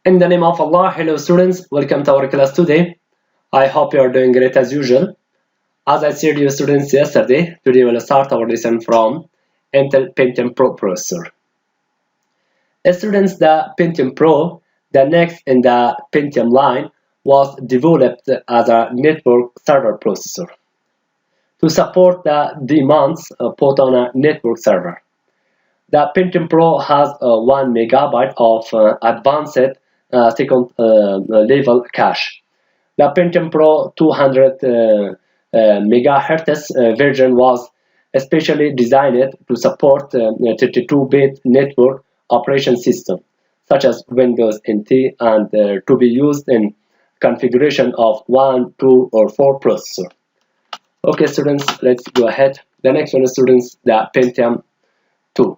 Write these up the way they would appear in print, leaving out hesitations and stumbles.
In the name of Allah, hello students, welcome to our class today. I hope you are doing great as usual. As I said to you students yesterday, today we'll start our lesson from Intel Pentium Pro processor. Students, the Pentium Pro, the next in the Pentium line, was developed as a network server processor to support the demands put on a network server. The Pentium Pro has 1 megabyte of advanced second level cache. The Pentium Pro 200 megahertz version was especially designed to support 32-bit network operation system, such as Windows NT, and to be used in configuration of 1, 2, or 4 processor. Okay, students, let's go ahead. The next one, students, the Pentium II.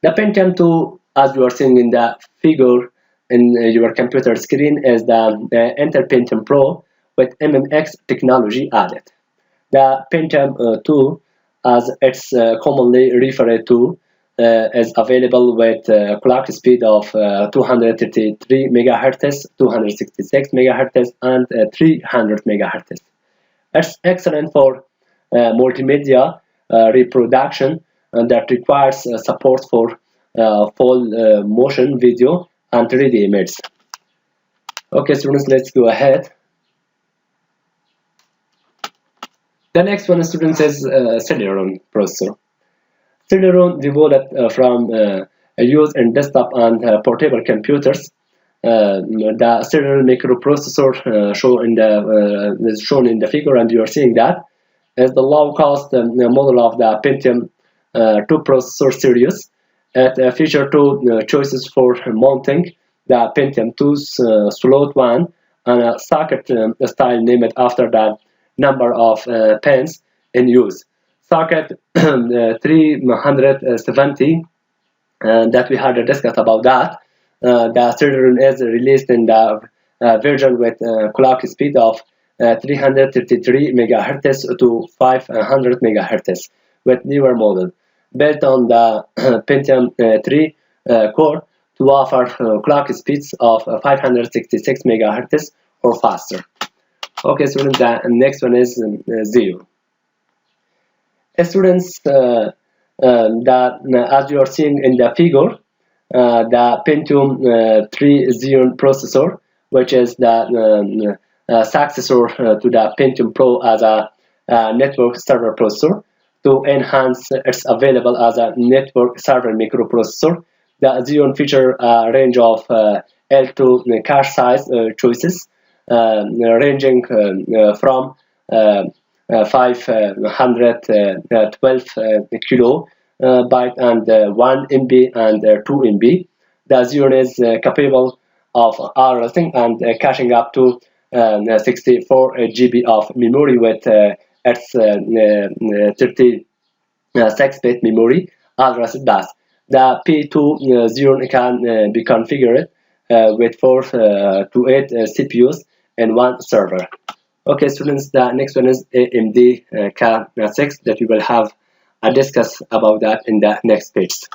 The Pentium II, as you are seeing in the figure in your computer screen, is the Intel Pentium Pro with MMX technology added. The Pentium II, as it's commonly referred to, is available with clock speed of 233 MHz, 266 MHz, and 300 MHz. It's excellent for multimedia reproduction that requires support for full motion video and 3D images. Okay, students, let's go ahead. The next one, students, is Celeron processor. Celeron developed from use in desktop and portable computers. The Celeron microprocessor is shown in the figure, and you are seeing that is the low-cost model of the Pentium II processor series. It features two choices for mounting: the Pentium II's slot 1 and a socket style named after the number of pins in use. Socket 370 that we had discussed about that. The Celeron is released in the version with clock speed of 333 MHz to 500 MHz with newer model, built on the Pentium III core to offer clock speeds of 566 MHz or faster. Okay, students, the next one is Xeon. Students, as you are seeing in the figure, the Pentium III Xeon processor, which is the successor to the Pentium Pro as a network server processor, to enhance its available as a network server microprocessor. The Xeon feature a range of L2 cache size choices, ranging from 512 kilobyte and 1 MB and 2 MB. The Xeon is capable of addressing and caching up to 64 GB of memory with its 36-bit memory address bus. The P2 Xeon can be configured with 4 to 8 CPUs and 1 server. Okay, students, the next one is AMD K6 that we will have a discuss about that in the next page.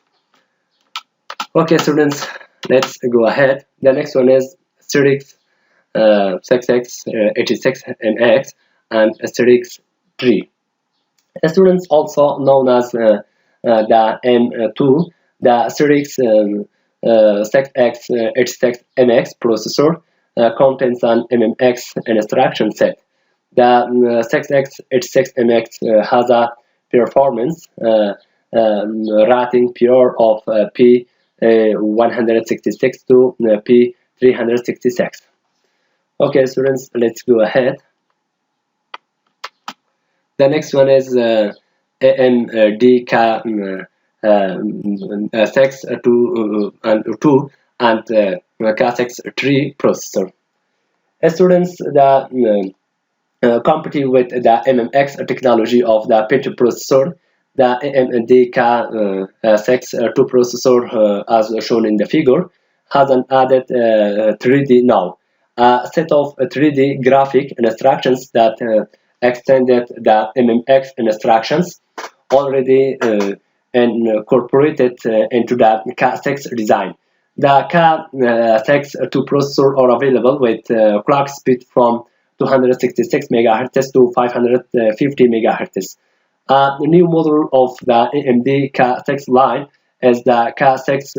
Okay, students, let's go ahead. The next one is Cyrix 6X86MX and Cyrix III. Students, also known as the M2, the Cyrix 6X86MX processor contains an MMX instruction set. The 6X86MX has a performance rating pure of P166 to P366. Okay, students, let's go ahead. The next one is AMD K6 and K6 III processor. Students, the compete with the MMX technology of the Pentium processor. The AMD K6 II processor, as shown in the figure, has an added 3D now, a set of 3D graphic instructions that extended the MMX instructions already incorporated into the K6 design. The K6 processor are available with clock speed from 266 MHz to 550 MHz. The new model of the AMD K6 line is the K6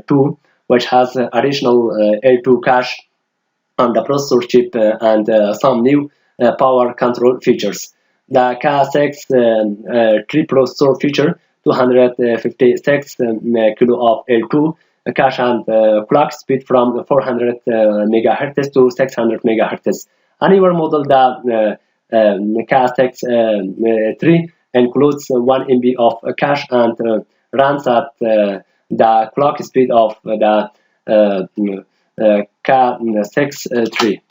II, which has additional L2 cache on the processor chip and some new power control features. The K6 III processor feature 256 kilo of L2 cache and clock speed from 400 MHz to 600 MHz. A newer model, the K6 III, includes 1 MB of cache and runs at the clock speed of the K6 III.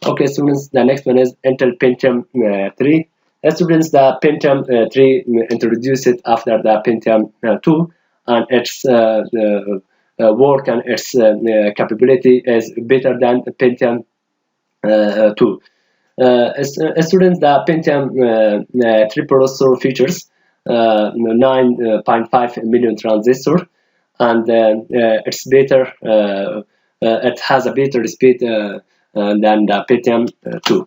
Okay, students, the next one is Intel Pentium III. Students, the Pentium III introduced it after the Pentium II, and its work and its capability is better than Pentium II. Students, the Pentium III processor features 9.5 million transistors, and it's better. It has a better speed than the Pentium II.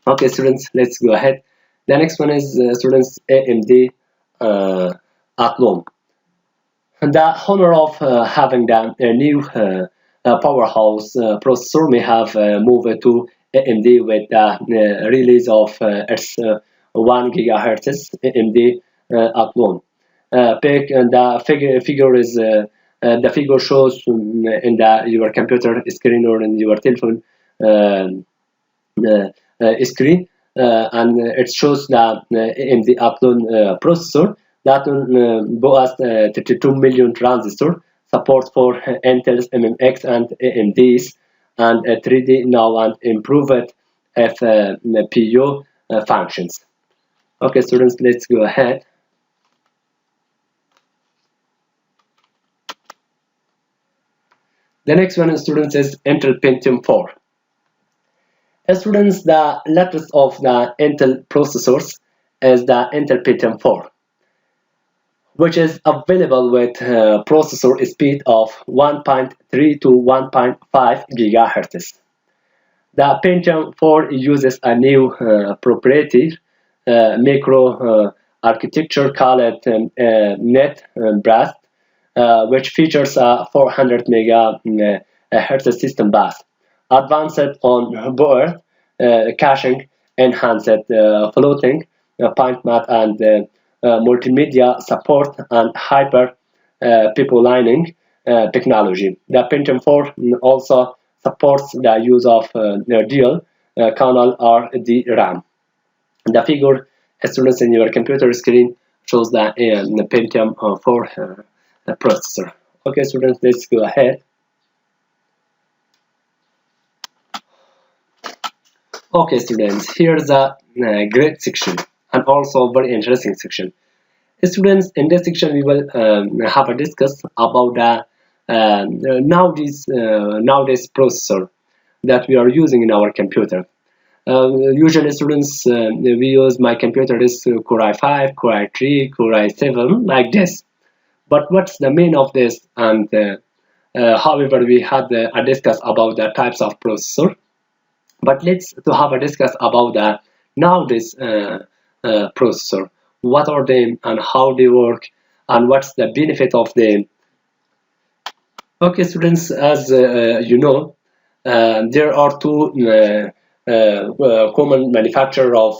Okay, students, let's go ahead. The next one is students AMD Athlon. The honor of having the new powerhouse processor may have moved to AMD with the release of its 1 GHz AMD Athlon. The figure is the figure shows in your computer screen or in your telephone screen, and it shows the AMD Athlon processor that boasts 32 million transistors, support for Intel's MMX and AMD's, and 3D now and improved FPU functions. Okay, students, let's go ahead. The next one, students, is Intel Pentium IV. Students, the latest of the Intel processors is the Intel Pentium IV, which is available with processor speed of 1.3 to 1.5 GHz. The Pentium IV uses a new proprietary micro architecture called NetBrast, which features a 400 MHz system bus, advanced on board caching, enhanced floating point math and multimedia support, and hyper pipelining technology. The Pentium IV also supports the use of dual channel RDRAM. The figure, students, in your computer screen shows the Pentium IV processor. Okay, students, let's go ahead. Okay, students, here's a great section and also very interesting section. Students, in this section we will have a discuss about the nowadays processor that we are using in our computer. Usually, students, we use my computer is Core i5, Core i3, Core i7, like this. But what's the main of this? And however, we had a discuss about the types of processor. But let's to have a discuss about the nowadays processor. What are they and how they work, and what's the benefit of them? Okay, students, as you know, there are two common manufacturer of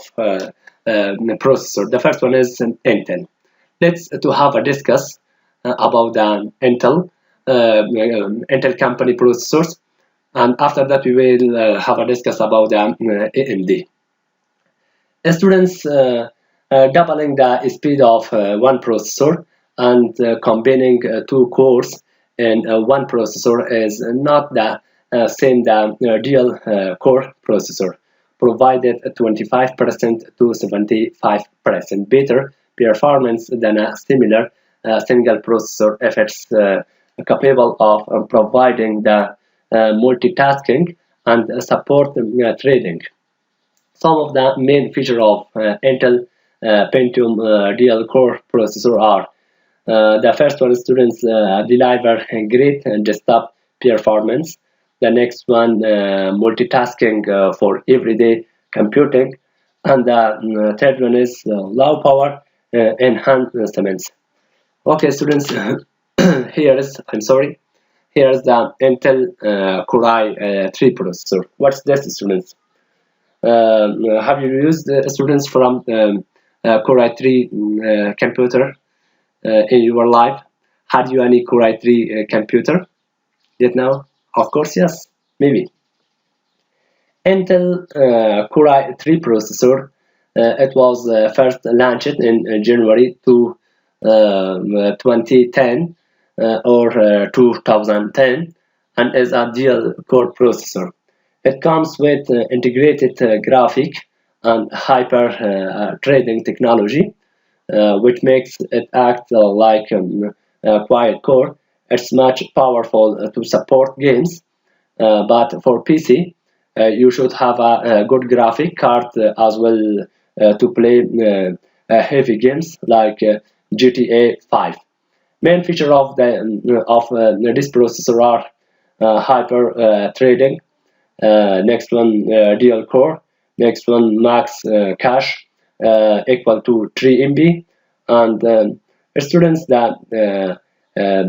processor. The first one is Intel. Let's to have a discuss about the Intel company processors, and after that we will have a discuss about the AMD. Students, doubling the speed of one processor and combining two cores in one processor is not the same the dual core processor, provided 25% to 75% better performance than a similar single processor if it's capable of providing the multitasking and support threading. Some of the main features of Intel Pentium dual core processor are The first one, students deliver great desktop performance. The next one, multitasking for everyday computing. And the third one is low power enhancements. Okay, students, here's the Intel Core i3 processor. What's this, students? Have you used students from Core i3 computer in your life? Had you any Core i3 computer yet now? Of course, yes, maybe. Intel Core i3 processor. It was first launched in January 2010 or 2010 and is a dual core processor. It comes with integrated graphic and hyper threading technology, which makes it act like a quiet core. It's much powerful to support games, but for PC, you should have a good graphic card as well to play heavy games like GTA 5. Main feature of this processor are hyper threading. Next one, dual core. Next one, max cache equal to 3 MB. And students, that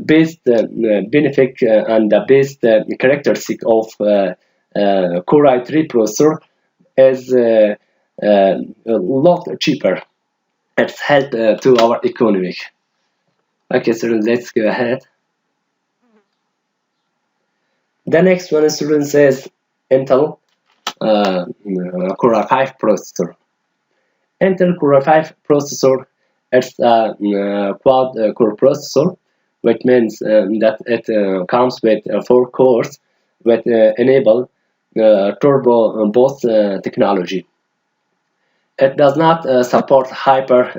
base benefit and the base characteristic of Core i3 processor is a lot cheaper. It's help to our economy. Okay, so let's go ahead. The next one, student says Intel Core i5 processor. Intel Core i5 processor is a quad core processor, which means that it comes with 4 cores which enable turbo boost technology. It does not support hyper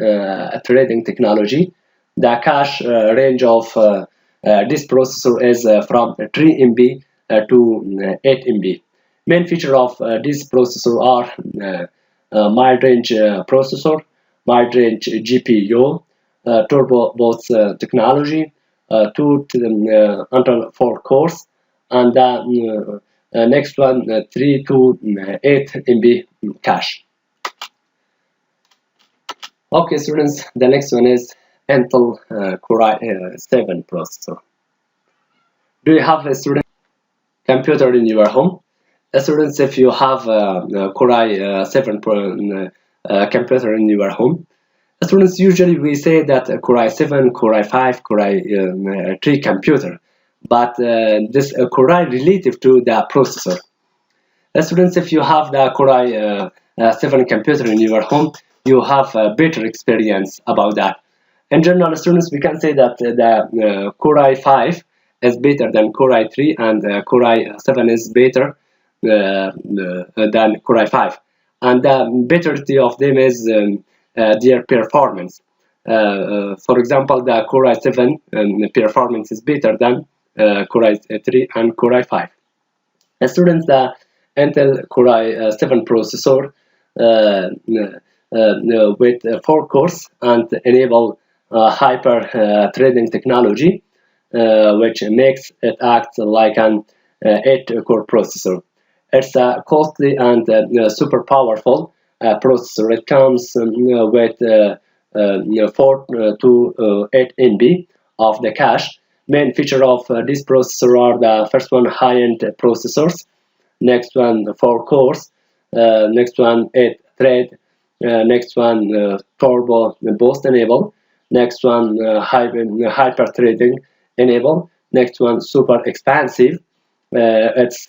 threading technology. The cache range of this processor is from 3 MB to 8 MB. Main feature of this processor are mid-range processor, mid-range GPU, turbo boost technology, 2 until 4 cores, and the next one 3 to 8 MB cache. Okay, students, the next one is Intel Core i7 processor. Do you have a student computer in your home? Students, if you have a Core i7 computer in your home, students, usually we say that Core i7, Core i5, Core i3 computer, but this Core i relative to the processor. Students, if you have the Core i7 computer in your home, you have a better experience about that. In general, students, we can say that the Core i5 is better than Core i3 and Core i7 is better than Core i5. And the betterity of them is their performance. For example, the Core i7 performance is better than Core i3 and Core i5. Students, the Intel Core i7 processor with 4 cores and enable hyper threading technology, which makes it act like an 8-core processor. It's a costly and super powerful processor. It comes with 4 to 8 MB of the cache. Main feature of this processor are the first one, high-end processors, next one 4 cores, next one 8 thread, next one turbo boost enable, next one hyper threading enable, next one super expansive. It's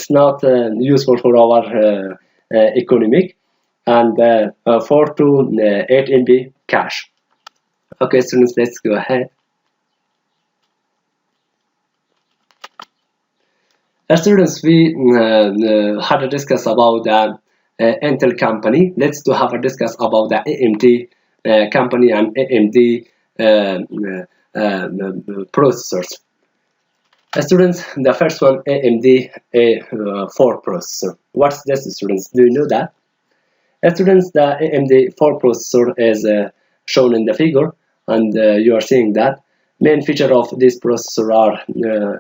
not useful for our economic, and 4 to 8 MB cache. Okay, students, let's go ahead. Students, we had to discuss about the Intel company. Let's have a discuss about the AMD company and AMD processors. Students, the first one, AMD A4 processor. What's this, students? Do you know that? Students, the AMD 4 processor is shown in the figure, and you are seeing that main feature of this processor are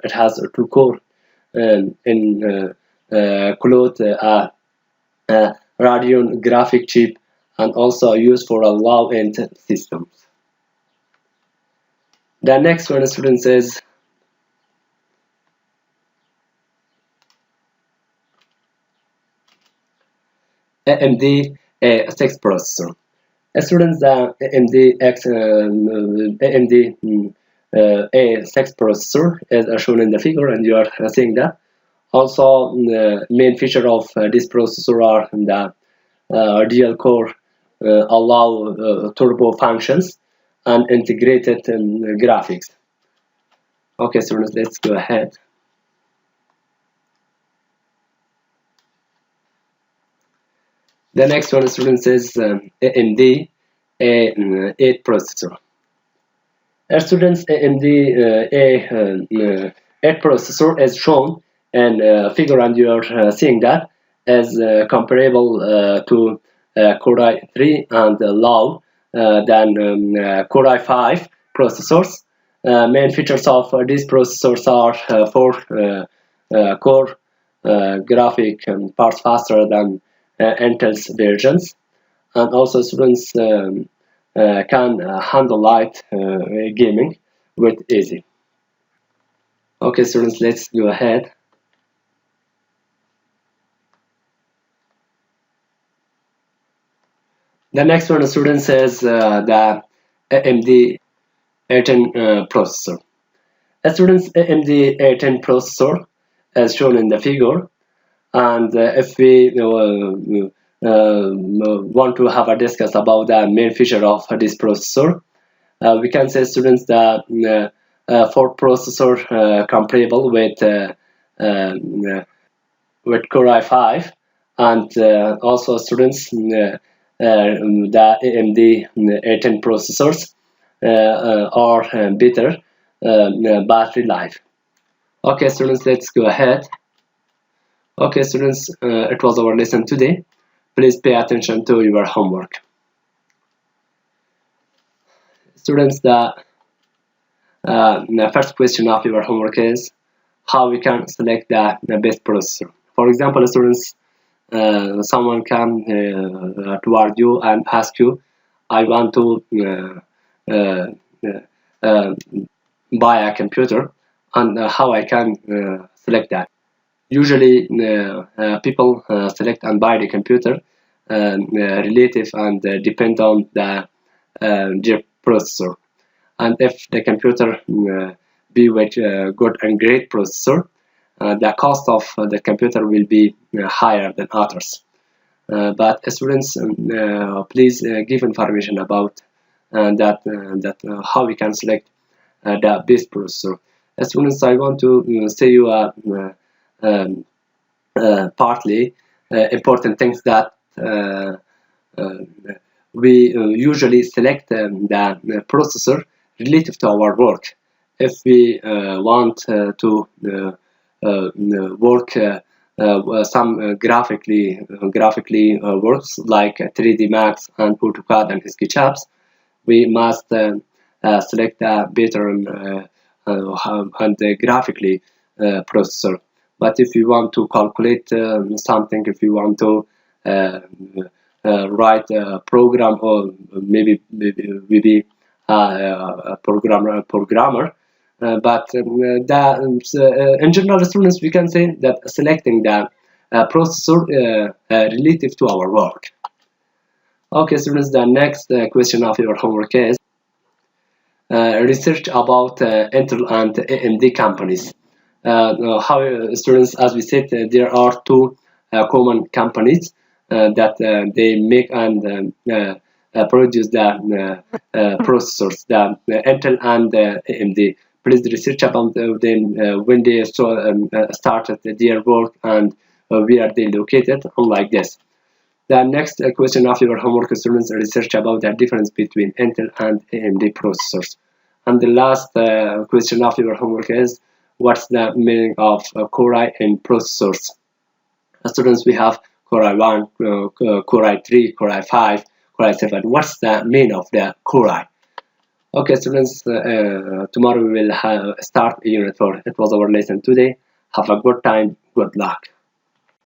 it has a 2 core include Radeon graphic chip and also used for a low-end systems. The next one, student says AMD A6 processor. Students, the AMD A6 processor is shown in the figure, and you are seeing that. Also, the main feature of this processor are the dual core allow turbo functions and integrated graphics. Okay, students, let's go ahead. The next one, students, is AMD A8 processor. Students, AMD A8 processor is shown in figure, and you are seeing that as comparable to Core i3 and low than Core i5 processors. Main features of these processors are 4 core graphic parts faster than Intel's versions, and also students can handle light gaming with easy. Okay, students, let's go ahead. The next one, students, is the AMD A10 processor. Students, AMD A10 processor, as shown in the figure, and if we want to have a discuss about the main feature of this processor, we can say, students, that for processor comparable with Core i5, and also, students, the AMD A10 processors are better battery life. Okay, students, let's go ahead. Okay, students, it was our lesson today. Please pay attention to your homework. Students, the first question of your homework is how we can select the best processor. For example, students, someone come toward you and ask you, I want to buy a computer, and how I can select that. Usually, people select and buy the computer relative and depend on the their processor. And if the computer be with good and great processor, the cost of the computer will be higher than others. But students, please give information about how we can select the best processor. As soon as I want to say you partly important things that we usually select the processor relative to our work. If we want to work some graphically works like 3D Max and AutoCAD and SketchUp, we must select a better and graphically processor. But if you want to calculate something, if you want to write a program, or maybe a programmer, but in general, students, we can say that selecting the processor relative to our work. Okay, students, the next question of your homework is research about Intel and AMD companies. How students, as we said, there are two common companies that they make and produce the processors, the Intel and AMD. Please research about them when they started their work and where they located, unlike this. The next question of your homework, students, research about the difference between Intel and AMD processors. And the last question of your homework is, what's the meaning of Core I in processors? Students, we have Core i1, Core i3, Core i5, Core i7. What's the meaning of the Core I? Okay, students, tomorrow we will start Unit 4. It was our lesson today. Have a good time. Good luck.